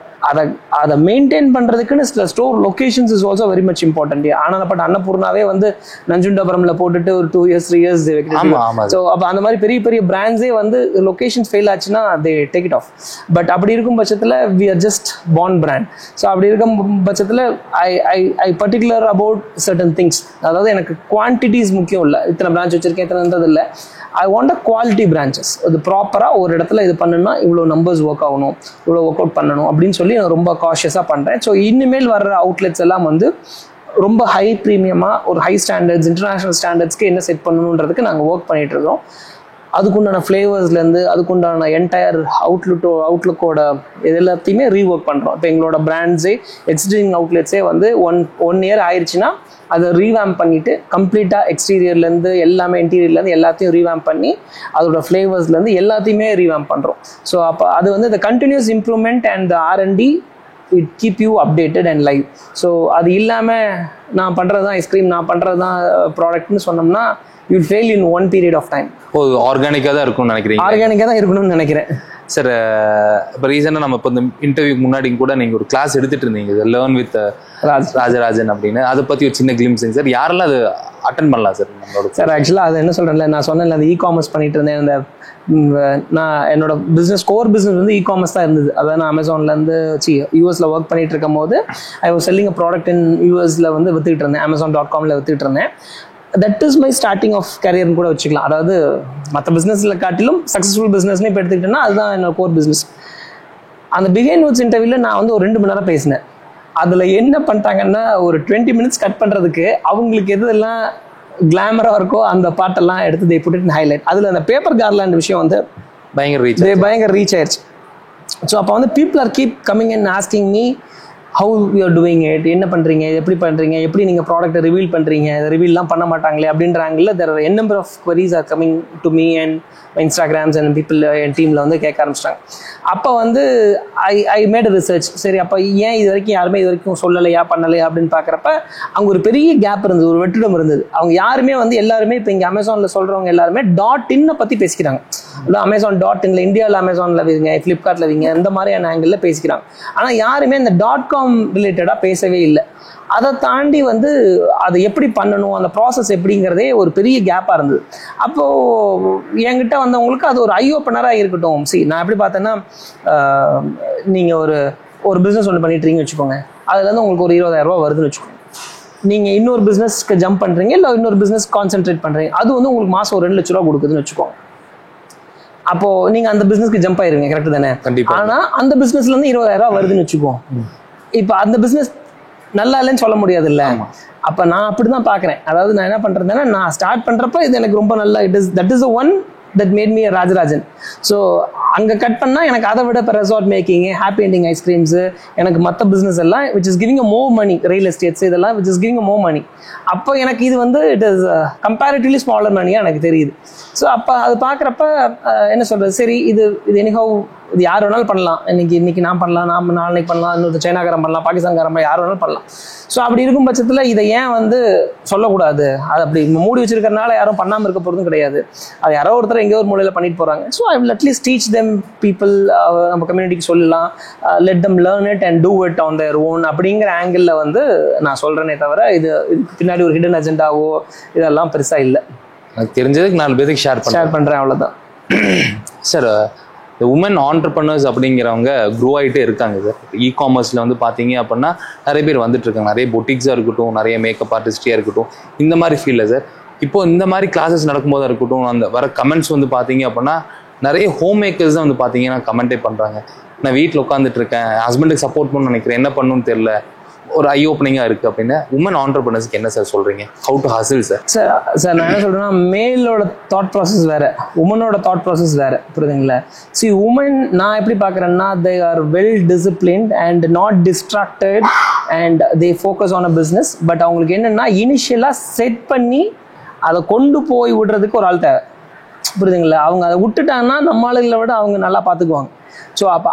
[SPEAKER 1] அதை maintain பண்ணுறதுக்குன்னு சில store locations is also very much important. ஆனால் but அன்னபூர்ணாவே வந்து நஞ்சுண்டபுரம்ல போட்டுட்டு ஒரு 2 years 3 years so அப்போ அந்த மாதிரி பெரிய பெரிய பிராண்ட்ஸே வந்து லொக்கேஷன்ஸ் ஃபெயில் ஆச்சுன்னா they take it off. But அப்படி இருக்கும் பட்சத்தில் we are just born brand. So அப்படி இருக்கும் பட்சத்தில் I particular about certain things. அதாவது எனக்கு குவான்டிட்டிஸ் முக்கியம் இல்லை, இத்தனை பிரான்ச் வச்சிருக்கேன் இத்தனைன்றது இல்லை. I want a quality branches. அது ப்ராப்பராக ஒரு இடத்துல இது பண்ணணும்னா இவ்வளோ நம்பர்ஸ் ஒர்க் ஆகணும், இவ்வளோ ஒர்க் அவுட் பண்ணணும் அப்படின்னு சொல்லி நான் ரொம்ப காஷியஸாக பண்ணுறேன். ஸோ இனிமேல் வர்ற அவுட்லெட்ஸ் எல்லாம் வந்து ரொம்ப ஹை ப்ரீமியமாக ஒரு ஹை ஸ்டாண்டர்ட்ஸ், இன்டர்நேஷ்னல் ஸ்டாண்டர்ட்ஸ்க்கு என்ன செட் பண்ணணுன்றதுக்கு நாங்கள் ஒர்க் பண்ணிகிட்டு இருக்கோம். அதுக்குண்டான ஃப்ளேவர்ஸ்லேருந்து அதுக்குண்டான என்டையர் அவுட்லுக்கோட இது எல்லாத்தையுமே ரீஒர்க் பண்ணுறோம். இப்போ எங்களோட பிராண்ட்ஸே எக்ஸிஸ்டிங் அவுட்லெட்ஸே வந்து ஒன் இயர் ஆயிடுச்சுன்னா அதை ரீவேம்ப் பண்ணிவிட்டு கம்ப்ளீட்டாக எக்ஸ்டீரியர்லேருந்து எல்லாமே இன்டீரியர்லேருந்து எல்லாத்தையும் ரீவேம்ப் பண்ணி அதோட ஃப்ளேவர்ஸ்லேருந்து எல்லாத்தையுமே ரீவேம்ப் பண்ணுறோம். ஸோ அப்போ அது வந்து இந்த continuous improvement and the R&D it keep you updated and live. So அது இல்லாமல் நான் பண்ணுறது தான் ஐஸ்கிரீம், நான் பண்ணுறது தான் ப்ராடக்ட்னு சொன்னோம்னா you fail in one period of time.
[SPEAKER 2] ஆர்கானிக்காக தான் இருக்கும்னு நினைக்கிறீங்க?
[SPEAKER 1] ஆர்கானிக்காக தான் இருக்கணும்னு நினைக்கிறேன்
[SPEAKER 2] சார். இப்போ ரீசெண்டாக நம்ம இப்போ இந்த இன்டர்வியூக்கு முன்னாடி கூட நீங்கள் ஒரு கிளாஸ் எடுத்துகிட்டு இருந்தீங்க, லேர்ன் வித் ராஜராஜன் அப்படின்னு. அதை பற்றி ஒரு சின்ன கிளிம்ஸுங்க சார். யாரெல்லாம் அது அட்டன் பண்ணலாம் சார் நம்மளோட? சார்
[SPEAKER 1] ஆக்சுவலாக அது என்ன சொல்கிறேன்ல, நான் சொன்னேன்ல அந்த இ-காமர்ஸ் பண்ணிட்டு இருந்தேன். அந்த நான் என்னோட கோர் பிஸ்னஸ் வந்து இ-காமர்ஸ் தான் இருந்தது. அதாவது நான் அமேசான்லேருந்து யூஎஸில் ஒர்க் பண்ணிட்டு இருக்கும் போது I was selling a product in யூஎஸில் வந்து வித்துக்கிட்டு இருந்தேன், Amazon.comல வித்துக்கிட்டு இருந்தேன். That is my starting of கரியர்னு கூட வச்சுக்கலாம். அதாவது மற்ற பிஸ்னஸில் காட்டிலும் சக்ஸஸ்ஃபுல் பிஸ்னஸ்னே இப்போ எடுத்துக்கிட்டேன்னா அதுதான் என்னோட கோர் பிஸ்னஸ். அந்த பிகைன் நோட்ஸ் இன்டர்வியூவில் நான் வந்து ஒரு 2 மணி நேரம் பேசினேன். அதில் என்ன பண்ணிட்டாங்கன்னா ஒரு 20 minutes கட் பண்ணுறதுக்கு அவங்களுக்கு எதெல்லாம் கிளாமராக இருக்கோ அந்த பாட்டெல்லாம் எடுத்து they put it in highlight. அதில் அந்த பேப்பர் கார்லாண்ட் விஷயம் வந்து பயங்கர ரீச் ஆயிடுச்சு. ஸோ அப்போ வந்து people are keep coming and asking me how you are doing it, என்ன பண்ணுறீங்க, எப்படி பண்ணுறீங்க, எப்படி நீங்கள் ப்ராடக்ட்டை ரிவீல் பண்ணுறீங்க, இதை ரிவீல்லாம் பண்ண மாட்டாங்களே அப்படின்ற ஆங்கிளில் there are n number of queries are coming to me and Instagrams and people என் டீமில் வந்து கேட்க ஆரம்பிச்சிட்டாங்க. அப்போ வந்து ஐ மேட் ரிசர்ச். சரி அப்போ ஏன் இது வரைக்கும் யாருமே இது வரைக்கும் சொல்லலையா பண்ணலையா அப்படின்னு பார்க்குறப்ப அங்கே ஒரு பெரிய கேப் இருந்தது, ஒரு வெற்றிடம் இருந்தது. அவங்க யாருமே வந்து எல்லாருமே இப்போ இங்கே அமேசானில் சொல்கிறவங்க எல்லாருமே .in பற்றி பேசிக்கிறாங்க. அதான் Amazon.in இந்தியாவில் அமேசானில் வைங்க, ஃப்ளிப்கார்ட்டில் வைங்க, இந்த மாதிரியான ஆங்கிளில் பேசிக்கிறாங்க. ஆனால் யாருமே இந்த .com ரிலேட்டடாக பேசவே இல்லை. அதை தாண்டி வந்து அதை எப்படி பண்ணணும், அந்த ப்ராசஸ் எப்படிங்கிறதே ஒரு பெரிய கேப்பாக இருந்தது. அப்போது என்கிட்ட வந்தவங்களுக்கு அது ஒரு ஐ ஓப்பனராக இருக்கட்டும். நான் எப்படி பார்த்தேன்னா, நீங்கள் ஒரு பிஸ்னஸ் ஒன்று பண்ணிட்டுருங்கன்னு வச்சுக்கோங்க, அதுலேருந்து உங்களுக்கு ஒரு 20,000 ரூபா வருதுன்னு வச்சுக்கோங்க. நீங்கள் இன்னொரு பிஸ்னஸ்க்கு ஜம்ப் பண்ணுறீங்க, இல்லை இன்னொரு பிஸ்னஸ் கான்சென்ட்ரேட் பண்ணுறீங்க, அது வந்து உங்களுக்கு மாதம் ஒரு 2 லட்ச ரூபா கொடுக்குதுன்னு வச்சுக்கோங்க. அப்போது நீங்கள் அந்த பிஸ்னஸ்க்கு ஜம்ப் ஆயிருங்க, கரெக்டு தானே? ஆனால் அந்த பிஸ்னஸ்லேருந்து 20,000 ரூபா வருதுன்னு வச்சுக்கோம். இப்போ அந்த பிஸ்னஸ் நல்லா இல்லைன்னு சொல்ல முடியாது இல்லை. அப்போ நான் அப்படி தான் பார்க்குறேன். அதாவது நான் என்ன பண்ணுறதுன்னா, நான் ஸ்டார்ட் பண்ணுறப்ப இது எனக்கு ரொம்ப நல்லா that is the one that made me a Rajarajan. So அங்கே கட் பண்ணால் எனக்கு அதை விட இப்போ resort making, happy ending ice creams, எனக்கு மற்ற பிஸ்னஸ் எல்லாம் which is giving a more money, real estates இதெல்லாம் which is giving a more money. அப்போ எனக்கு இது வந்து இட் இஸ் கம்பேரிட்டிவ்லி ஸ்மாலர் மணியாக எனக்கு தெரியுது. ஸோ அப்போ அது பார்க்குறப்ப என்ன சொல்கிறது, சரி இது எனிஹவ் இது யார் வேணாலும் பண்ணலாம், இன்னைக்கு நான் பண்ணலாம், நாளைக்கு பண்ணலாம், இன்னொரு சைனாக்காரன் பண்ணலாம், பாகிஸ்தான்காரன் யார் வேணாலும் பண்ணலாம். ஸோ அப்படி இருக்கும் பட்சத்தில் இதை ஏன் வந்து சொல்லக்கூடாது, அது அப்படி மூடி வச்சிருக்கிறதுனால யாரும் பண்ணாமல் இருக்க போகிறதும் கிடையாது. அது யாரோ ஒருத்தர் எங்கேயோ ஒரு மூலையில் பண்ணிட்டு போகிறாங்க. So I will at least teach them people, நம்ம கம்யூனிட்டிக்கு சொல்லலாம், let them learn it and two it on their own அப்படிங்கிற ஆங்கிளில் வந்து நான் சொல்கிறேனே தவிர இதுக்கு பின்னாடி ஒரு ஹிடன் அஜெண்டாவோ இதெல்லாம் பெருசாக இல்லை.
[SPEAKER 2] எனக்கு தெரிஞ்சதுக்கு 4 பேருக்கு ஷேர்
[SPEAKER 1] பண்ணுறேன், அவ்வளோதான்.
[SPEAKER 2] சார், இந்த உமன் ஆண்டர்பிரனர்ஸ் அப்படிங்கிறவங்க க்ரோ ஆகிட்டே இருக்காங்க சார். இ-காமர்ஸில் வந்து பார்த்தீங்க அப்படின்னா நிறைய பேர் வந்துட்டு இருக்காங்க. நிறைய பொட்டிக்ஸாக இருக்கட்டும், நிறைய மேக்கப் ஆர்டிஸ்டியாக இருக்கட்டும், இந்த மாதிரி ஃபீல்டில் சார் இப்போ இந்த மாதிரி கிளாஸஸ் நடக்கும்போது இருக்கட்டும், அந்த வர கமெண்ட்ஸ் வந்து பார்த்தீங்க அப்படின்னா நிறைய ஹோம் மேக்கர்ஸ் தான் வந்து பார்த்தீங்கன்னா கமெண்ட்டே பண்ணுறாங்க. நான் வீட்டில் உட்காந்துட்டு இருக்கேன், ஹஸ்பண்டுக்கு சப்போர்ட் பண்ணணும்னு நினைக்கிறேன், என்ன பண்ணணும்னு தெரியல, ஒரு ஐ ஓப்பனிங்காக இருக்குது அப்படின்னு. உமன் ஆண்டர்பிரனர்ஸ்க்கு என்ன சார் சொல்கிறீங்க? How to hustle sir?
[SPEAKER 1] Sir நான் என்ன சொல்கிறேன்னா, மேலோட தாட் ப்ராசஸ் வேறு, உமனோட தாட் ப்ராசஸ் வேறு, புரியுதுங்களா? உமன் நான் எப்படி பார்க்குறேன்னா, they are well disciplined and not distracted and they focus on a business. But அவங்களுக்கு என்னென்னா இனிஷியலாக செட் பண்ணி அதை கொண்டு போய் விடுறதுக்கு ஒரு ஆள் தேவை, புரியுதுங்களா? அவங்க அதை விட்டுட்டாங்கன்னா நம்ம ஆளுகளை விட அவங்க நல்லா பார்த்துக்குவாங்க. ஸோ அப்போ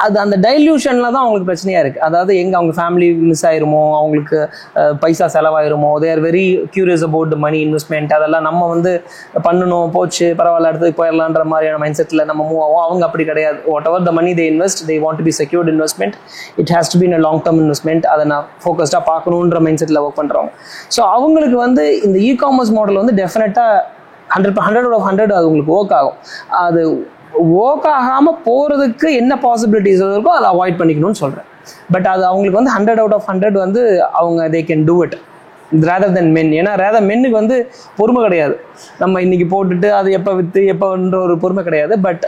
[SPEAKER 1] அது அந்த டைல்யூஷனில் தான் அவங்களுக்கு பிரச்சனையாக இருக்குது. அதாவது எங்கே அவங்க ஃபேமிலி மிஸ் ஆயிருமோ, அவங்களுக்கு பைசா செலவாயிருமோ, they are very curious about money investment, அதெல்லாம் நம்ம வந்து பண்ணணும், போச்சு பரவாயில்ல அடுத்தது போயிடலான்ற மாதிரியான மைண்ட் செட்டில் நம்ம மூவ் ஆகும். அவங்க அப்படி கிடையாது. Whatever the money they invest, they want to be secured investment, it has to be in a long term investment. அதை நான் ஃபோக்கஸ்டாக பார்க்கணுன்ற மைண்ட் செட்டில் ஒர்க் பண்ணுறவங்க. ஸோ அவங்களுக்கு வந்து இந்த இ-காமர்ஸ் மாடல் வந்து டெஃபினட்டாக 100/100 அது உங்களுக்கு ஒர்க் ஆகும். அது ஒர்க் ஆகாமல் போகிறதுக்கு என்ன பாசிபிலிட்டிஸ் இருக்கோ அதை அவாய்ட் பண்ணிக்கணும்னு சொல்கிறேன். பட் அது அவங்களுக்கு வந்து 100/100 வந்து அவங்க they can do it rather than men. ஏன்னா மென்னுக்கு வந்து பொறுமை கிடையாது. நம்ம இன்னைக்கு போட்டுட்டு அது எப்போ விற்று எப்போன்ற ஒரு பொறுமை கிடையாது. But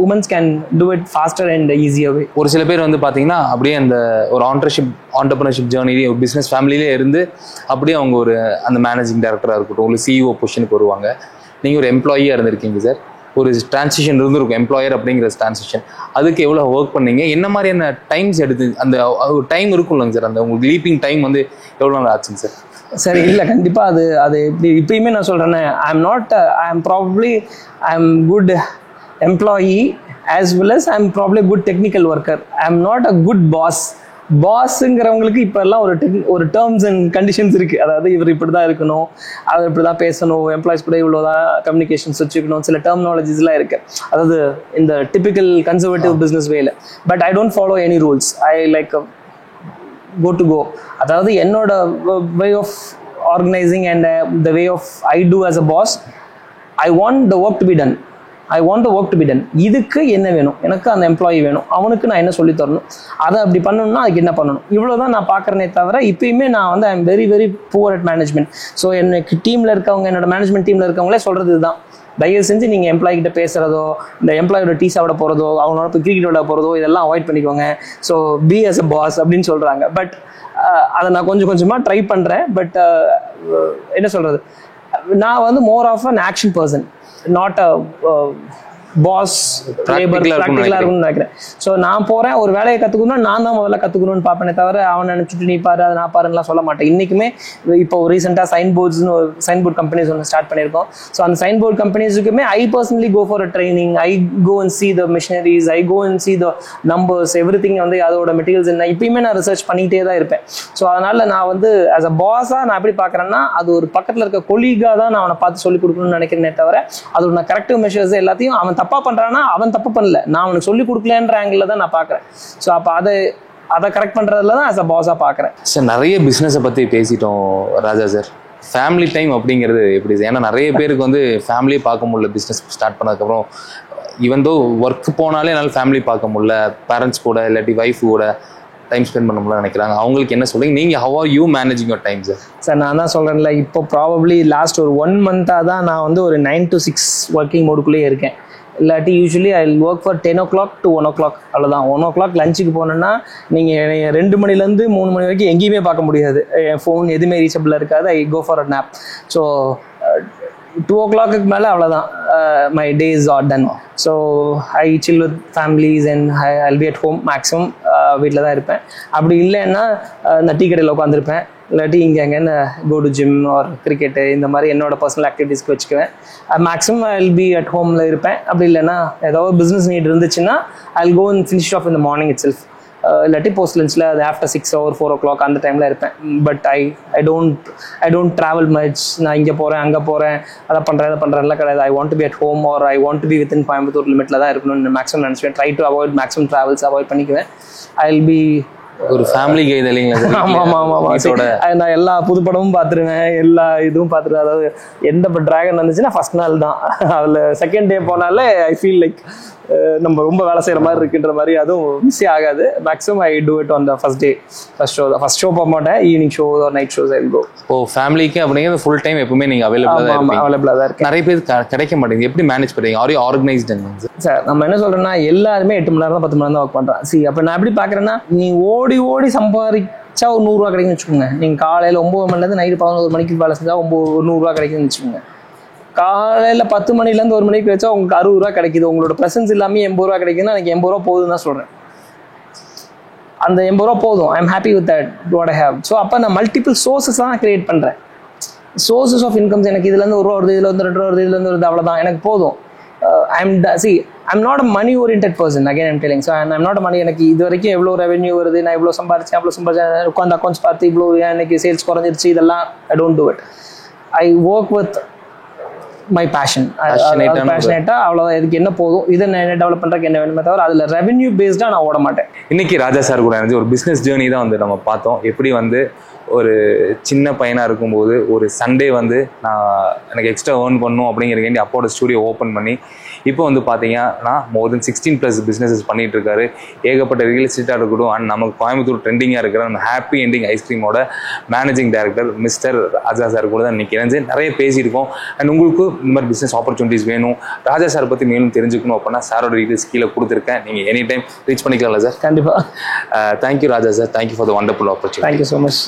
[SPEAKER 1] womens can do it faster and easier way.
[SPEAKER 2] ஒரு சில பேர் வந்து பார்த்தீங்கன்னா அப்படியே அந்த ஒரு ஆண்டர்பிரினர்ஷிப் ஜேர்னிலே ஒரு பிஸ்னஸ் ஃபேமிலியிலே இருந்து அப்படியே அவங்க ஒரு அந்த மேனேஜிங் டைரக்டராக இருக்கட்டும், ஒரு சிஇஓ பொசிஷனுக்கு வருவாங்க. நீங்கள் ஒரு எம்ப்ளாயியாக இருந்திருக்கீங்க சார், ஒரு டிரான்சிஷன் இருந்திருக்கும், எம்ப்ளாயர் அப்படிங்கிற டிரான்சிஷன். அதுக்கு எவ்வளோ ஒர்க் பண்ணீங்க, என்ன மாதிரியான டைம்ஸ் எடுத்து, அந்த ஒரு டைம் இருக்கும்லங்க சார், அந்த உங்களுக்கு லீப்பிங் டைம் வந்து எவ்வளோ நாள் ஆச்சுங்க சார்?
[SPEAKER 1] சரி, இல்லை கண்டிப்பாக அது இப்பயுமே நான் சொல்கிறேன்னே, I am good employee as well as I'm probably a good technical worker. I'm not a good boss. பாஸுங்கிறவங்களுக்கு இப்போ எல்லாம் ஒரு டேர்ம்ஸ் அண்ட் கண்டிஷன்ஸ் இருக்குது. அதாவது இவர் இப்படி தான் இருக்கணும், அவர் இப்படி தான் பேசணும், எம்ப்ளாயிஸ் கூட இவ்வளோ தான் கம்யூனிகேஷன்ஸ் வச்சுக்கணும், சில டெர்மினாலஜிஸ்லாம் இருக்குது. அதாவது இந்த டிபிக்கல் கன்சர்வேட்டிவ் பிஸ்னஸ் வேல. But I don't follow any rules. I like go. அதாவது என்னோட way of organising and the way of I do as a boss, I want the work to be done. இதுக்கு என்ன வேணும், எனக்கு அந்த employee வேணும், அவனுக்கு நான் என்ன சொல்லி தரணும், அதை அப்படி பண்ணணும்னா அதுக்கு என்ன பண்ணணும், இவ்வளோதான் நான் பார்க்குறேனே தவிர இப்பயுமே நான் வந்து I am very very poor at management. So எனக்கு டீமில் இருக்கவங்க, என்னோட மேனேஜ்மெண்ட் டீமில் இருக்கவங்களே சொல்கிறது இதுதான், தயவு செஞ்சு நீங்கள் எம்ப்ளாயி கிட்ட பேசுகிறதோ, இந்த எம்ப்ளாயோட டீ சாப்பிட போகிறதோ, அவங்களோட போய் கிரிக்கெட் விளையாட போகிறதோ, இதெல்லாம் அவாய்ட் பண்ணிக்கோங்க. So be as a boss அப்படின்னு சொல்கிறாங்க. பட் அதை நான் கொஞ்சம் கொஞ்சமாக ட்ரை பண்ணுறேன். பட் என்ன சொல்கிறது, நான் வந்து more of an action person, not a boss labour ப்ராக்டிக்கலாக இருக்கும்னு நினைக்கிறேன். ஸோ நான் போகிறேன், ஒரு வேலையை கற்றுக்கணும், நான் தான் முதல்ல கற்றுக்கணும்னு பார்ப்பேனே தவிர அவன் நினச்சிட்டு நீ பாரு அதை நான் பாருங்கலாம் சொல்ல மாட்டேன். இன்றைக்குமே இப்போ ரீசெண்டாக சைன் போர்ட் கம்பெனிஸ் ஒன்று ஸ்டார்ட் பண்ணியிருக்கோம். ஸோ அந்த சைன் போர்ட் கம்பெனிஸுக்குமே I personally go for a training, I go and see the machineries, I go and see the numbers, everything வந்து அதோட மெட்டீரியல்ஸ் என்ன, இப்பயுமே நான் ரிசர்ச் பண்ணிகிட்டே தான் இருப்பேன். ஸோ அதனால் நான் வந்து ஆஸ் அ பாஸாக நான் எப்படி பார்க்குறேன்னா, அது ஒரு பக்கத்தில் இருக்க கொலீகாக தான் நான் அவனை பார்த்து சொல்லிக் கொடுக்கணும்னு நினைக்கிறேனே தவிர அதோட நான் கரெக்டிவ் மெஷர்ஸ் எல்லாத்தையும் அவன் தப்பா பண்றானா, அவன் தப்பு பண்ணல, நான் அவனுக்கு சொல்லி கொடுக்கலன்ற ஆங்கிள் தான் நான் பார்க்குறேன். ஸோ அப்போ அதை கரெக்ட் பண்ணுறதுல தான் ஆஸ் அ பாஸாக பார்க்குறேன்.
[SPEAKER 2] சார், நிறைய பிஸ்னஸை பற்றி பேசிட்டோம் ராஜா சார். ஃபேமிலி டைம் அப்படிங்கிறது எப்படி சார்? ஏன்னா நிறைய பேருக்கு வந்து ஃபேமிலியை பார்க்க முடியல பிஸ்னஸ் ஸ்டார்ட் பண்ணதுக்கப்புறம். ஈவன் தோ ஒர்க் போனாலே என்னால் ஃபேமிலி பார்க்க முடியல, பேரண்ட்ஸ் கூட இல்லாட்டி ஒய்ஃப் கூட டைம் ஸ்பெண்ட் பண்ண முடியல நினைக்கிறாங்க. அவங்களுக்கு என்ன சொல்றீங்க? நீங்கள் how are you managing your time sir?
[SPEAKER 1] Sir, நான் தான் சொல்கிறேன்ல, இப்போ ப்ராபப்ளி லாஸ்ட் ஒரு 1 month தான் நான் வந்து ஒரு 9 to 6 ஒர்க்கிங் மோடுக்குள்ளேயே இருக்கேன். இல்லாட்டி usually I work for 10 o'clock to 1 o'clock, அவ்வளோதான். 1 o'clock லஞ்சுக்கு போனேன்னா நீங்கள் 2 மணிலேருந்து 3 மணி வரைக்கும் எங்கேயுமே பார்க்க முடியாது. என் ஃபோன் எதுவுமே ரீச்சபிளாக இருக்காது. I go for a nap. So 2 o'clock மேலே அவ்வளோதான். my days are done. So I chill with families and I'll be at home maximum. வீட்டில் தான் இருப்பேன். அப்படி இல்லைன்னா நான் டீ கடையில் உட்காந்துருப்பேன், இல்லாட்டி இங்கே எங்கேன்னு go to gym or cricket இந்த மாதிரி என்னோட பர்சனல் ஆக்டிவிட்டீஸ்க்கு வச்சுக்குவேன். Maximum I will be at ஹோமில் இருப்பேன். அப்படி இல்லைன்னா ஏதாவது பிஸ்னஸ் நீட் இருந்துச்சுன்னா I will go and finish off in the morning itself. இல்லாட்டி போஸ்ட் லஞ்சில் அது ஆஃப்டர் 6 or 4 o'clock அந்த டைமில் இருப்பேன். But I don't travel much. நான் இங்கே போகிறேன் அங்கே போகிறேன் அதை பண்ணுறேன்லாம் கிடையாது. I want to be at home or I want to be within Coimbatore லிமிட்டில் தான் இருக்கணும்னு மேக்ஸிமம் நினச்சிப்பேன். Try to avoid maximum travels avoid பண்ணிக்குவேன். ஐ வில் பி
[SPEAKER 2] ஒரு ஃபேமிலி கைது இல்லைங்களா?
[SPEAKER 1] ஆமாம், நான் எல்லா புது படமும் பார்த்துருவேன், எல்லா இதுவும் பார்த்துருவேன். அதாவது எந்த இப்போ ட்ராகன் வந்துச்சுன்னா ஃபர்ஸ்ட் நாள் தான், அதில் செகண்ட் டே போனாலே ஐ ஃபீல் லைக் நம்ம ரொம்ப வேலை செய்கிற மாதிரி இருக்குன்ற மாதிரி அதுவும் மிஸ்ஸே ஆகாது. Maximum I do it on the first day. First show போக மாட்டேன், evening show or night shows I go.
[SPEAKER 2] Oh, ஃபேமிலிக்கு அப்படிங்கிறது ஃபுல் டைம் எப்பவுமே நீங்கள்
[SPEAKER 1] அவைலபிளாக தான் இருக்கு.
[SPEAKER 2] நிறைய பேர் கிடைக்க மாட்டேங்குது, எப்படி மேனேஜ் பண்ணுறீங்க? Are you organised?
[SPEAKER 1] சார் நம்ம என்ன சொல்கிறோன்னா எல்லாருமே 8 மணி நேரம் தான் 10 மணி நேரம் தான் ஒர்க் பண்ணுறேன். சி அப்போ நான் எப்படி பார்க்குறேன்னா, நீ ஓடி சம்பாதிச்சா ஒரு 100 ரூபா கிடைக்குன்னு வச்சுக்கோங்க. நீங்கள் காலையில் 9 மணிலேருந்து நைட்டு 11 மணிக்கு வேலை செஞ்சால் 100 ரூபா கிடைக்குன்னு வச்சுக்கோங்க. காலையில் 10 மணிலேருந்து 1 மணிக்கு வச்சா உங்களுக்கு 60 ரூபா கிடைக்குது. உங்களோட ப்ரெசன்ஸ் இல்லாமல் 80 ரூபா கிடைக்குதுன்னா எனக்கு 80 ரூபா போதுன்னு தான் சொல்கிறேன். அந்த 80 ரூபா போதும், I am happy with that what I have. So அப்போ நான் மல்டிபிள் சோர்ஸஸ் தான் கிரியேட் பண்ணுறேன். சோர்ஸஸ் ஆஃப் இன்கம்ஸ் எனக்கு இதுலேருந்து 1 ரூபா வருது, இதுல வந்து 2 ரூபா வருது, இதுலேருந்து வருது, அவ்வளோதான் எனக்கு போதும். I'm not a money oriented person, again I'm telling. So I'm not a money, எனக்கு இது வரைக்கும் எவ்வளோ ரெவென்யூ வருது, நான் இவ்வளோ சம்பாரிச்சேன் உட்காந்து அக்கௌண்ட்ஸ் பார்த்து இவ்வளோ எனக்கு சேல்ஸ் குறைஞ்சிருச்சு, இதெல்லாம் I don't do it. I work with my passion. பேஷனேட்டா அவ்வளோ இதுக்கு என்ன போதும், இதை நான் டெவலப் பண்ணுறதுக்கு என்ன வேணுமே தவிர அதில் ரெவென்யூ பேஸ்டாக நான் ஓட மாட்டேன்.
[SPEAKER 2] இன்னைக்கு ராஜா சார் கூட ஒரு பிஸ்னஸ் ஜேர்னி தான் வந்து நம்ம பார்த்தோம். எப்படி வந்து ஒரு சின்ன பையனாக இருக்கும்போது ஒரு சண்டே வந்து எனக்கு எக்ஸ்ட்ரா ஏர்ன் பண்ணணும் அப்படிங்கிறக்காண்டி அப்போட ஸ்டூடியோ ஓப்பன் பண்ணி இப்போ வந்து பார்த்தீங்கன்னா மோர் தென் 16+ பிஸ்னஸஸ் பண்ணிட்டு இருக்காரு. ஏகப்பட்ட ரியல் எஸ்டேட்டாக இருக்கட்டும். அண்ட் நமக்கு கோயம்புத்தூர் ட்ரெண்டிங்காக இருக்கிற நம்ம ஹாப்பி எண்டிங் ஐஸ்கிரீமோட managing director mister Raja sir கூட தான் இன்னைக்கு இணைஞ்சு நிறைய பேசியிருக்கோம். அண்ட் உங்களுக்கு இந்த மாதிரி பிஸ்னஸ் ஆப்பர்ச்சுனிட்டிஸ் வேணும், ராஜா சார் பற்றி மேலும் தெரிஞ்சுக்கணும் அப்படின்னா சாரோட டீட்டெயில்ஸ் கீழே கொடுத்துருக்கேன், நீங்கள் எனி டைம் ரீச் பண்ணிக்கலாம்ல சார்?
[SPEAKER 1] கண்டிப்பாக.
[SPEAKER 2] Thank you Raja sir, thank you for the wonderful opportunity.
[SPEAKER 1] Thank you so much.